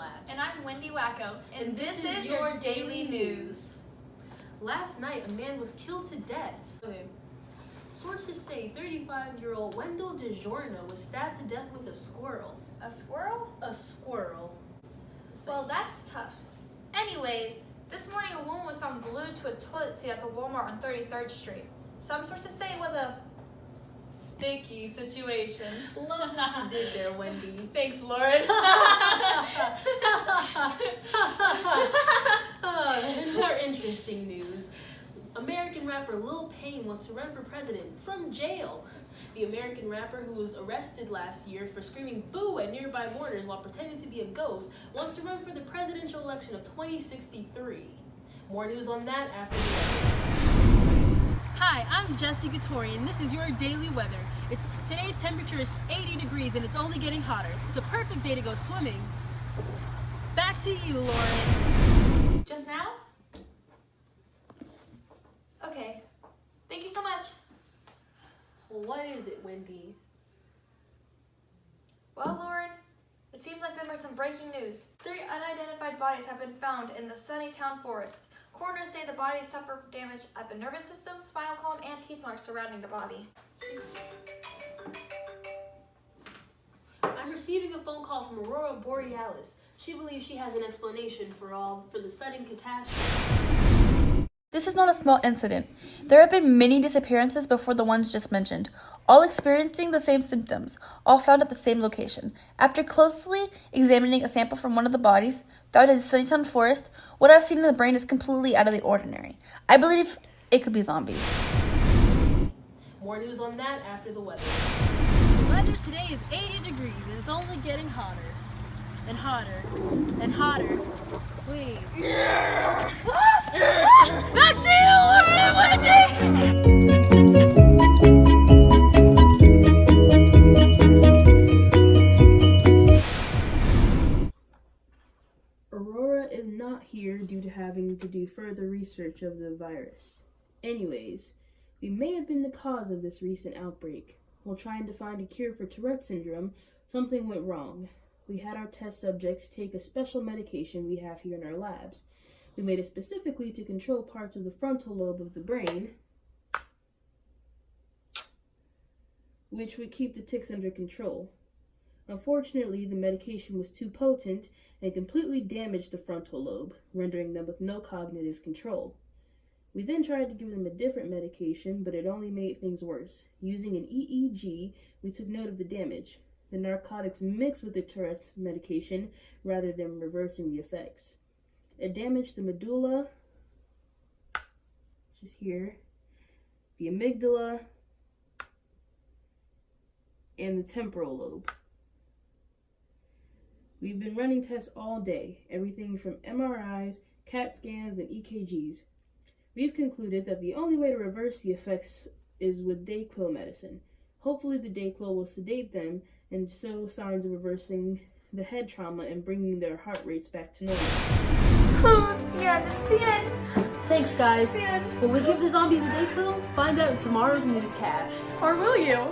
Labs. And I'm Wendy Wacko. And this is your daily news. Last night, a man was killed to death. Okay. Sources say 35-year-old Wendell DiGiorno was stabbed to death with a squirrel. A squirrel? A squirrel. Well, that's tough. Anyways, this morning a woman was found glued to a toilet seat at the Walmart on 33rd Street. Some sources say it was a sticky situation. Love what you did there, Wendy. Thanks, Lauren. In more interesting news, American rapper Lil Payne wants to run for president from jail. The American rapper, who was arrested last year for screaming boo at nearby mourners while pretending to be a ghost, wants to run for the presidential election of 2063. More news on that after the Hi, I'm Jesse Gattori, and this is your daily weather. Today's temperature is 80 degrees and it's only getting hotter. It's a perfect day to go swimming. Back to you, Lauren. Just now? Okay. Thank you so much. Well, what is it, Wendy? Well, Lauren, it seems like there was some breaking news. 3 unidentified bodies have been found in the Sunnytown forest. Coroners say the bodies suffer damage at the nervous system, spinal column, and teeth marks surrounding the body. I'm receiving a phone call from Aurora Borealis. She believes she has an explanation for the sudden catastrophe. This is not a small incident. There have been many disappearances before the ones just mentioned, all experiencing the same symptoms, all found at the same location. After closely examining a sample from one of the bodies found in Sunnytown Forest, what I've seen in the brain is completely out of the ordinary. I believe it could be zombies. More news on that after the weather. The weather today is 80 degrees and it's only getting hotter. And hotter. And hotter. Wait. That's you, Aurora is not here due to having to do further research of the virus. Anyways, we may have been the cause of this recent outbreak. While trying to find a cure for Tourette syndrome, something went wrong. We had our test subjects take a special medication we have here in our labs. We made it specifically to control parts of the frontal lobe of the brain, which would keep the tics under control. Unfortunately, the medication was too potent and completely damaged the frontal lobe, rendering them with no cognitive control. We then tried to give them a different medication, but it only made things worse. Using an EEG, we took note of the damage. The narcotics mixed with the Tourette's medication rather than reversing the effects. It damaged the medulla, which is here, the amygdala, and the temporal lobe. We've been running tests all day, everything from MRIs, CAT scans, and EKGs. We've concluded that the only way to reverse the effects is with Dayquil medicine. Hopefully the Dayquil will sedate them and show signs of reversing the head trauma and bringing their heart rates back to normal. Oh, it's the end. It's the end. Thanks, guys. It's the end. Will we give the zombies a Dayquil? Find out in tomorrow's newscast. Or will you?